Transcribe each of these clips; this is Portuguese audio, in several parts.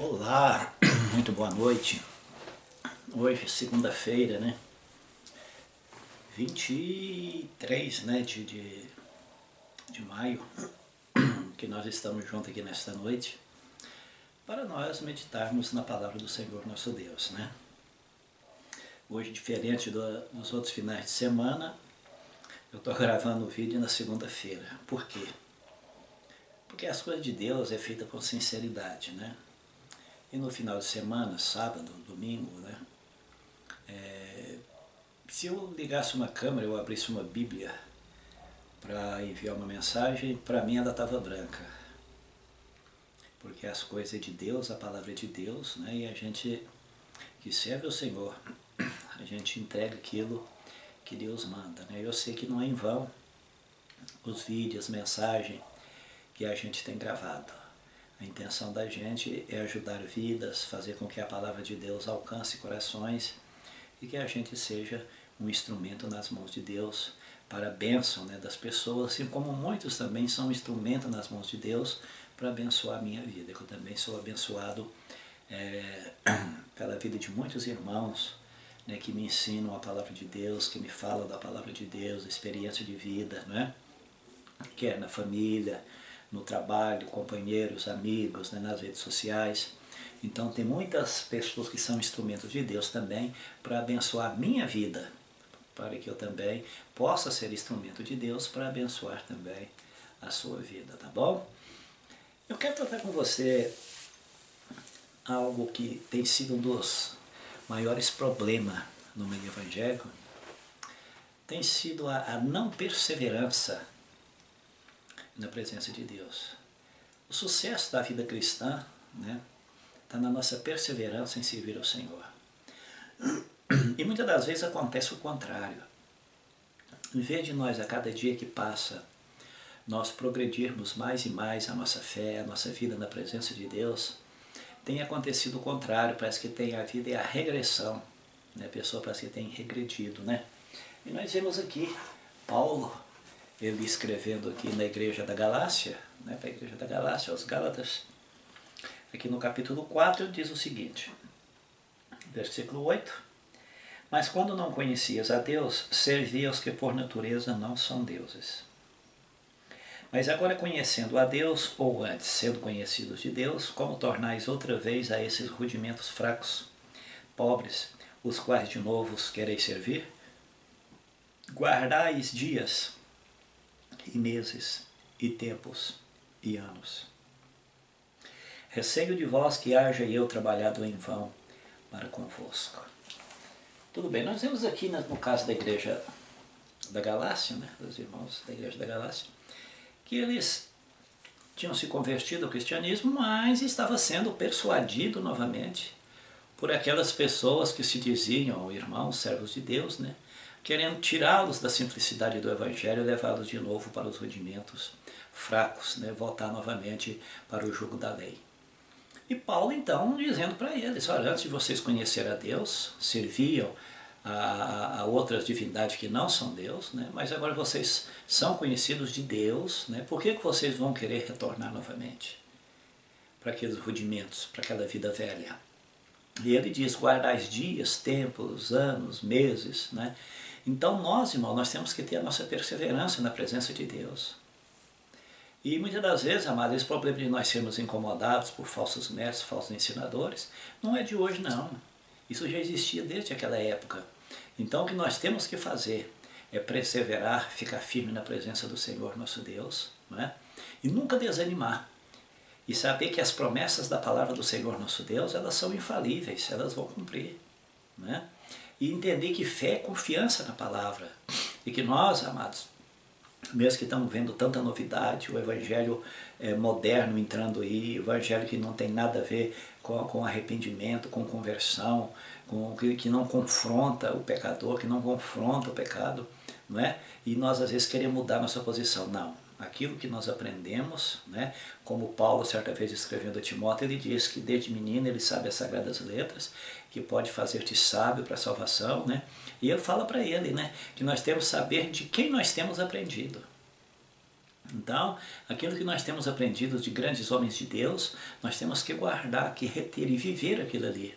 Olá, muito boa noite. Hoje, segunda-feira, né? 23, né, de maio, que nós estamos juntos aqui nesta noite, para nós meditarmos na palavra do Senhor nosso Deus, né? Hoje, diferente dos outros finais de semana, eu estou gravando o vídeo na segunda-feira. Por quê? Porque as coisas de Deus é feita com sinceridade, né? E no final de semana, sábado, domingo, né? Se eu ligasse uma câmera, eu abrisse uma Bíblia para enviar uma mensagem, para mim ela estava branca. Porque as coisas é de Deus, a palavra é de Deus, né? E a gente que serve ao Senhor, a gente entrega aquilo que Deus manda, né? Eu sei que não é em vão os vídeos, as mensagens que a gente tem gravado. A intenção da gente é ajudar vidas, fazer com que a palavra de Deus alcance corações e que a gente seja um instrumento nas mãos de Deus para a bênção, né, das pessoas, assim como muitos também são instrumento nas mãos de Deus para abençoar a minha vida, que eu também sou abençoado pela vida de muitos irmãos, né, que me ensinam a palavra de Deus, que me falam da palavra de Deus, experiência de vida, né, quer na família, no trabalho, companheiros, amigos, né, nas redes sociais. Então tem muitas pessoas que são instrumentos de Deus também para abençoar a minha vida, para que eu também possa ser instrumento de Deus para abençoar também a sua vida, tá bom? Eu quero tratar com você algo que tem sido um dos maiores problemas no meio evangélico, tem sido a não perseverança na presença de Deus. O sucesso da vida cristã, né, está na nossa perseverança em servir ao Senhor. E muitas das vezes acontece o contrário. Em vez de nós, a cada dia que passa, nós progredirmos mais e mais a nossa fé, a nossa vida na presença de Deus, tem acontecido o contrário, parece que tem havido a regressão, né? A pessoa parece que tem regredido, né? E nós vemos aqui Paulo, ele escrevendo aqui na igreja da Galácia, né, para a igreja da Galácia, aos Gálatas, aqui no capítulo 4, diz o seguinte, versículo 8, mas quando não conhecias a Deus, servia aos que por natureza não são deuses. Mas agora conhecendo a Deus, ou antes sendo conhecidos de Deus, como tornais outra vez a esses rudimentos fracos, pobres, os quais de novo os quereis servir? Guardais dias e meses, e tempos, e anos. Receio de vós que haja eu trabalhado em vão para convosco. Tudo bem, nós vemos aqui no caso da igreja da Galácia, né, dos irmãos da igreja da Galácia, que eles tinham se convertido ao cristianismo, mas estava sendo persuadido novamente por aquelas pessoas que se diziam irmãos, servos de Deus, né, querendo tirá-los da simplicidade do Evangelho e levá-los de novo para os rudimentos fracos, né, voltar novamente para o jugo da lei. E Paulo então dizendo para eles, olha, antes de vocês conhecerem a Deus, serviam a outras divindades que não são Deus, né, mas agora vocês são conhecidos de Deus, né, por que vocês vão querer retornar novamente para aqueles rudimentos, para aquela vida velha? E ele diz, guardais dias, tempos, anos, meses, né? Então nós, irmãos, nós temos que ter a nossa perseverança na presença de Deus. E muitas das vezes, amados, esse problema de nós sermos incomodados por falsos mestres, falsos ensinadores, não é de hoje não. Isso já existia desde aquela época. Então o que nós temos que fazer é perseverar, ficar firme na presença do Senhor nosso Deus, né? E nunca desanimar. E saber que as promessas da palavra do Senhor nosso Deus, elas são infalíveis, elas vão cumprir, né? E entender que fé é confiança na palavra. E que nós, amados, mesmo que estamos vendo tanta novidade, o evangelho moderno entrando aí, o evangelho que não tem nada a ver com arrependimento, com conversão, que não confronta o pecador, que não confronta o pecado, não é? E nós às vezes queremos mudar nossa posição. Não, aquilo que nós aprendemos, né? Como Paulo certa vez escrevendo a Timóteo, ele diz que desde menino ele sabe as sagradas letras, que pode fazer-te sábio para a salvação, né? E ele fala para ele, né, que nós temos que saber de quem nós temos aprendido. Então, aquilo que nós temos aprendido de grandes homens de Deus, nós temos que guardar, que reter e viver aquilo ali.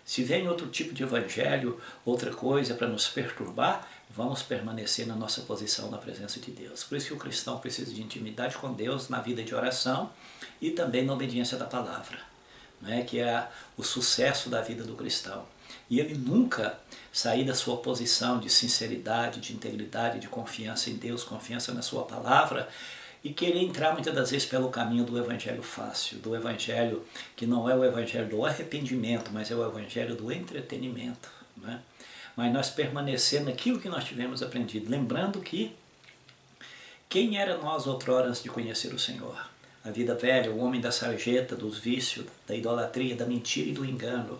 Se vem outro tipo de evangelho, outra coisa para nos perturbar, vamos permanecer na nossa posição na presença de Deus. Por isso que o cristão precisa de intimidade com Deus na vida de oração e também na obediência da palavra, né, que é o sucesso da vida do cristão. E ele nunca sair da sua posição de sinceridade, de integridade, de confiança em Deus, confiança na sua palavra, e querer entrar muitas das vezes pelo caminho do evangelho fácil, do evangelho que não é o evangelho do arrependimento, mas é o evangelho do entretenimento, né? Mas nós permanecer naquilo que nós tivemos aprendido, lembrando que quem era nós outrora antes de conhecer o Senhor? A vida velha, o homem da sarjeta, dos vícios, da idolatria, da mentira e do engano.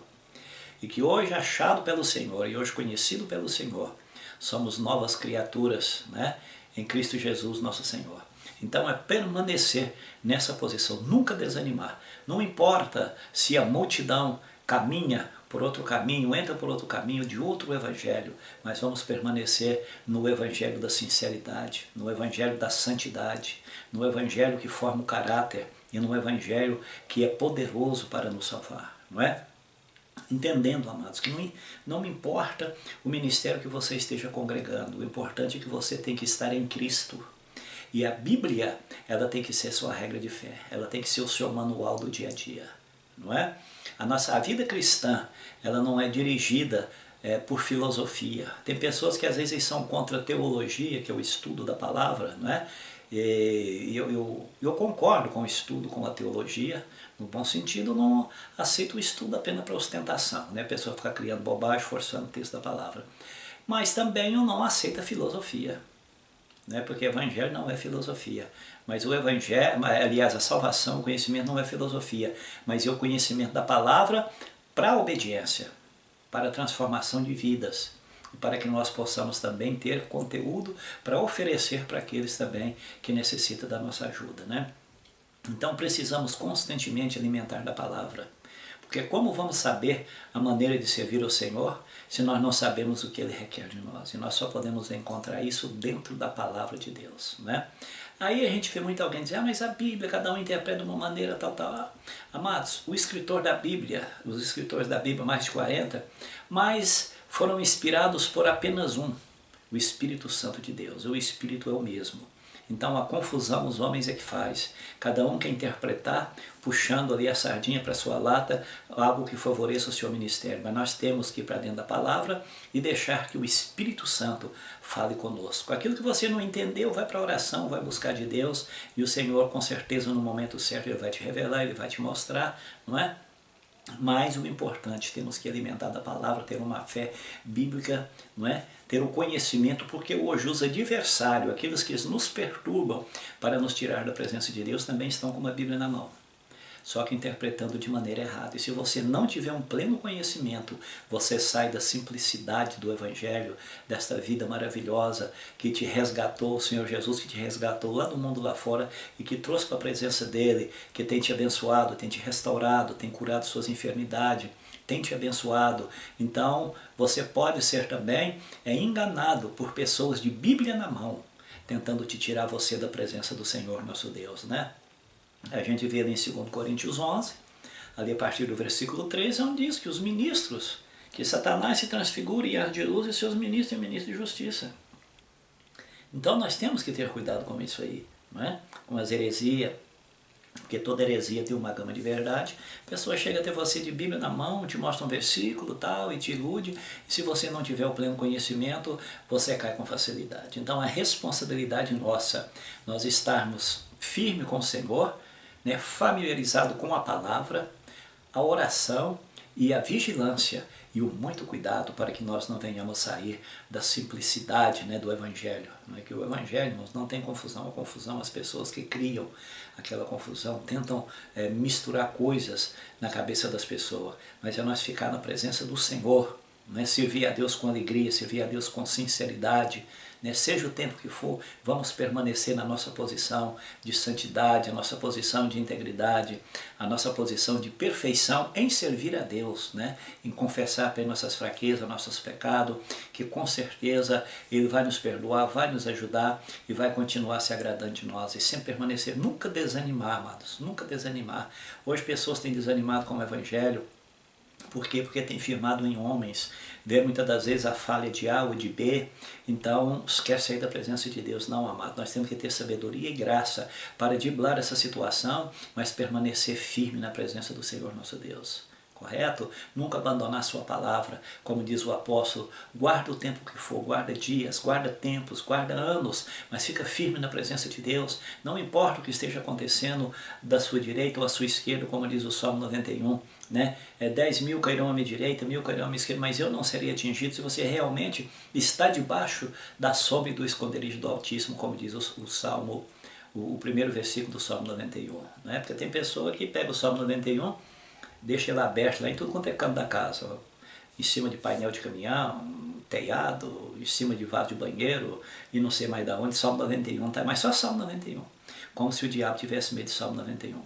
E que hoje, achado pelo Senhor e hoje conhecido pelo Senhor, somos novas criaturas, né, em Cristo Jesus, nosso Senhor. Então é permanecer nessa posição, nunca desanimar. Não importa se a multidão caminha por outro caminho, entra por outro caminho de outro evangelho, mas vamos permanecer no evangelho da sinceridade, no evangelho da santidade, no evangelho que forma o caráter e no evangelho que é poderoso para nos salvar, não é? Entendendo, amados, que não me importa o ministério que você esteja congregando, o importante é que você tem que estar em Cristo. E a Bíblia, ela tem que ser sua regra de fé, ela tem que ser o seu manual do dia a dia, não é? A vida cristã, ela não é dirigida por filosofia. Tem pessoas que às vezes são contra a teologia, que é o estudo da palavra, não é? E eu concordo com o estudo, com a teologia, no bom sentido, não aceito o estudo apenas para ostentação, né? A pessoa ficar criando bobagem, forçando o texto da palavra. Mas também eu não aceito a filosofia, né? Porque evangelho não é filosofia. Mas o evangelho, aliás, a salvação, o conhecimento não é filosofia, mas é o conhecimento da palavra para a obediência, para a transformação de vidas, e para que nós possamos também ter conteúdo para oferecer para aqueles também que necessitam da nossa ajuda, né? Então precisamos constantemente alimentar da palavra, porque como vamos saber a maneira de servir ao Senhor se nós não sabemos o que Ele requer de nós? E nós só podemos encontrar isso dentro da palavra de Deus, né? Aí a gente vê muito alguém dizer, mas a Bíblia, cada um interpreta de uma maneira, tal, tal. Amados, o escritor da Bíblia, os escritores da Bíblia, mais de 40, mas foram inspirados por apenas um, o Espírito Santo de Deus. O Espírito é o mesmo. Então a confusão os homens é que faz. Cada um quer interpretar, puxando ali a sardinha para a sua lata, algo que favoreça o seu ministério. Mas nós temos que ir para dentro da palavra e deixar que o Espírito Santo fale conosco. Aquilo que você não entendeu, vai para a oração, vai buscar de Deus, e o Senhor, com certeza, no momento certo, Ele vai te revelar, Ele vai te mostrar, não é? Mas o importante, temos que alimentar da palavra, ter uma fé bíblica, não é? Ter o conhecimento, porque hoje os adversários, aqueles que nos perturbam para nos tirar da presença de Deus, também estão com uma Bíblia na mão, só que interpretando de maneira errada. E se você não tiver um pleno conhecimento, você sai da simplicidade do Evangelho, desta vida maravilhosa que te resgatou, o Senhor Jesus que te resgatou lá do mundo lá fora e que trouxe para a presença dEle, que tem te abençoado, tem te restaurado, tem curado suas enfermidades, tem te abençoado. Então você pode ser também enganado por pessoas de Bíblia na mão, tentando te tirar você da presença do Senhor nosso Deus, né? A gente vê ali em 2 Coríntios 11, ali a partir do versículo 13, onde diz que os ministros, que Satanás se transfigura e de luz e seus ministros e ministros de justiça. Então nós temos que ter cuidado com isso aí, não é? Com as heresias, porque toda heresia tem uma gama de verdade. A pessoa chega até você de Bíblia na mão, te mostra um versículo tal e te ilude, e se você não tiver o pleno conhecimento, você cai com facilidade. Então a responsabilidade nossa, nós estarmos firmes com o Senhor, né, familiarizado com a palavra, a oração e a vigilância e o muito cuidado para que nós não venhamos sair da simplicidade, né, do Evangelho. Não é que o Evangelho não tem confusão, a confusão, as pessoas que criam aquela confusão tentam misturar coisas na cabeça das pessoas, mas é nós ficar na presença do Senhor, né? Servir a Deus com alegria, servir a Deus com sinceridade, né? Seja o tempo que for, vamos permanecer na nossa posição de santidade, a nossa posição de integridade, a nossa posição de perfeição em servir a Deus, né? Em confessar para nossas fraquezas, nossos pecados, que com certeza Ele vai nos perdoar, vai nos ajudar e vai continuar se agradando de nós e sempre permanecer, nunca desanimar, amados, nunca desanimar. Hoje pessoas têm desanimado com o Evangelho. Por quê? Porque tem firmado em homens, vê muitas das vezes a falha de A ou de B, então quer sair da presença de Deus. Não, amado, nós temos que ter sabedoria e graça para driblar essa situação, mas permanecer firme na presença do Senhor nosso Deus. Correto? Nunca abandonar a sua palavra, como diz o apóstolo, guarda o tempo que for, guarda dias, guarda tempos, guarda anos, mas fica firme na presença de Deus, não importa o que esteja acontecendo da sua direita ou à sua esquerda, como diz o Salmo 91, né? 10.000 cairão à minha direita, 1.000 cairão à minha esquerda, mas eu não serei atingido se você realmente está debaixo da sombra e do esconderijo do Altíssimo, como diz o Salmo, o primeiro versículo do Salmo 91, né? Porque tem pessoa que pega o Salmo 91, deixa ele aberto lá em tudo quanto é canto da casa, em cima de painel de caminhão, telhado, em cima de vaso de banheiro e não sei mais da onde, Salmo 91, tá? Mas só Salmo 91, como se o diabo tivesse medo de Salmo 91.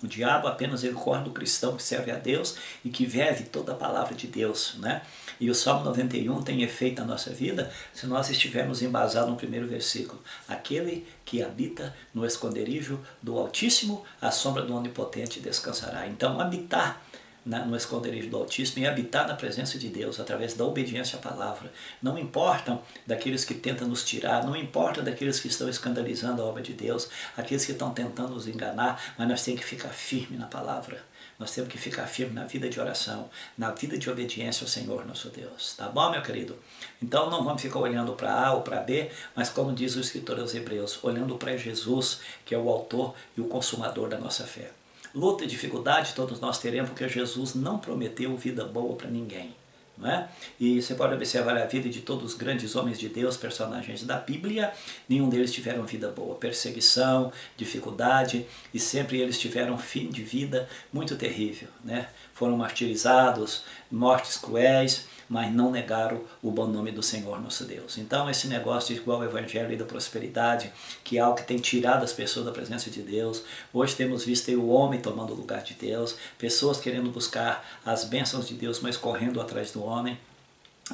O diabo apenas ele corre do cristão que serve a Deus e que vive toda a palavra de Deus, né? E o Salmo 91 tem efeito na nossa vida se nós estivermos embasados no primeiro versículo. Aquele que habita no esconderijo do Altíssimo, à sombra do Onipotente descansará. Então, habitar no esconderijo do Altíssimo e habitar na presença de Deus através da obediência à palavra. Não importam daqueles que tentam nos tirar, não importa daqueles que estão escandalizando a obra de Deus, aqueles que estão tentando nos enganar, mas nós temos que ficar firme na palavra. Nós temos que ficar firme na vida de oração, na vida de obediência ao Senhor nosso Deus. Tá bom, meu querido? Então não vamos ficar olhando para A ou para B, mas como diz o escritor aos Hebreus, olhando para Jesus, que é o autor e o consumador da nossa fé. Luta e dificuldade todos nós teremos, porque Jesus não prometeu vida boa para ninguém. Não é? E você pode observar a vida de todos os grandes homens de Deus, personagens da Bíblia, nenhum deles tiveram vida boa. Perseguição, dificuldade, e sempre eles tiveram fim de vida muito terrível, né? Foram martirizados, mortes cruéis, mas não negaram o bom nome do Senhor nosso Deus. Então esse negócio de igual o Evangelho e da prosperidade, que é algo que tem tirado as pessoas da presença de Deus. Hoje temos visto aí o homem tomando o lugar de Deus, pessoas querendo buscar as bênçãos de Deus, mas correndo atrás do homem,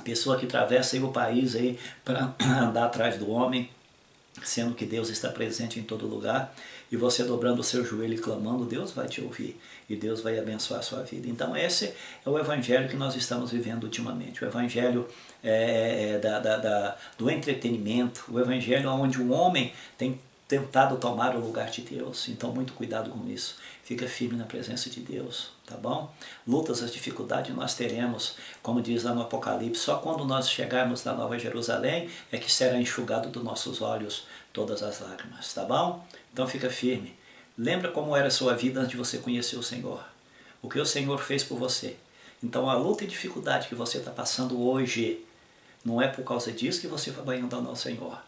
pessoa que atravessa aí o país aí para andar atrás do homem, sendo que Deus está presente em todo lugar, e você dobrando o seu joelho e clamando, Deus vai te ouvir, e Deus vai abençoar a sua vida. Então esse é o Evangelho que nós estamos vivendo ultimamente, o Evangelho do entretenimento, o Evangelho onde o homem tem tentado tomar o lugar de Deus. Então muito cuidado com isso, fica firme na presença de Deus, tá bom? Lutas, as dificuldades nós teremos, como diz lá no Apocalipse, só quando nós chegarmos na Nova Jerusalém é que será enxugado dos nossos olhos todas as lágrimas, tá bom? Então fica firme, lembra como era a sua vida antes de você conhecer o Senhor, o que o Senhor fez por você. Então a luta e dificuldade que você está passando hoje, não é por causa disso que você vai abandonar o Senhor.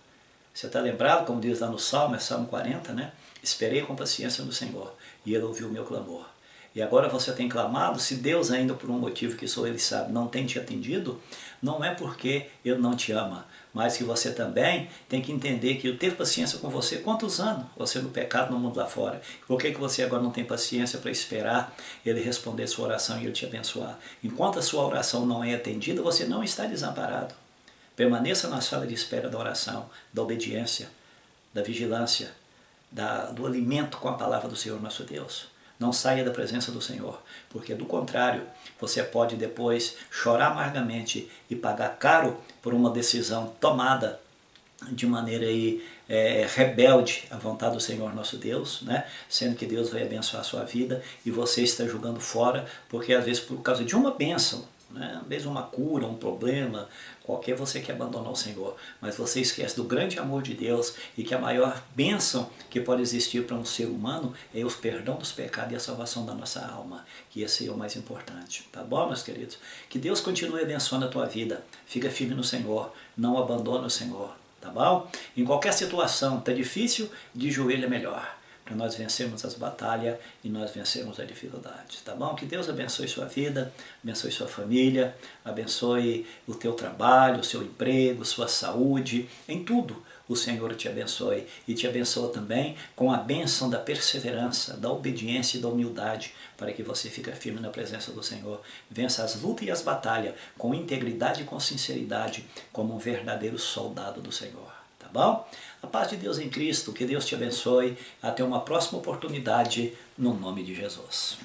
Você está lembrado, como diz lá no Salmo, é Salmo 40, né? Esperei com paciência no Senhor, e Ele ouviu o meu clamor. E agora você tem clamado, se Deus ainda por um motivo que só Ele sabe, não tem te atendido, não é porque Ele não te ama, mas que você também tem que entender que Ele teve paciência com você quantos anos você no pecado no mundo lá fora. Por que você agora não tem paciência para esperar Ele responder sua oração e Ele te abençoar? Enquanto a sua oração não é atendida, você não está desamparado. Permaneça na sala de espera da oração, da obediência, da vigilância, do alimento com a palavra do Senhor nosso Deus. Não saia da presença do Senhor, porque do contrário, você pode depois chorar amargamente e pagar caro por uma decisão tomada de maneira rebelde à vontade do Senhor nosso Deus, né? Sendo que Deus vai abençoar a sua vida e você está jogando fora, porque às vezes por causa de uma bênção, né? Às vezes uma cura, um problema, qualquer você quer abandonar o Senhor, mas você esquece do grande amor de Deus e que a maior bênção que pode existir para um ser humano é o perdão dos pecados e a salvação da nossa alma, que esse é o mais importante, tá bom, meus queridos? Que Deus continue abençoando a tua vida, fica firme no Senhor, não abandona o Senhor, tá bom? Em qualquer situação, tá difícil, de joelho é melhor. para nós vencermos as batalhas e nós vencermos as dificuldades, tá bom? Que Deus abençoe sua vida, abençoe sua família, abençoe o teu trabalho, o seu emprego, sua saúde, em tudo. O Senhor te abençoe e te abençoa também com a bênção da perseverança, da obediência e da humildade, para que você fique firme na presença do Senhor. Vença as lutas e as batalhas com integridade e com sinceridade, como um verdadeiro soldado do Senhor. Tá bom? A paz de Deus em Cristo, que Deus te abençoe. Até uma próxima oportunidade, no nome de Jesus.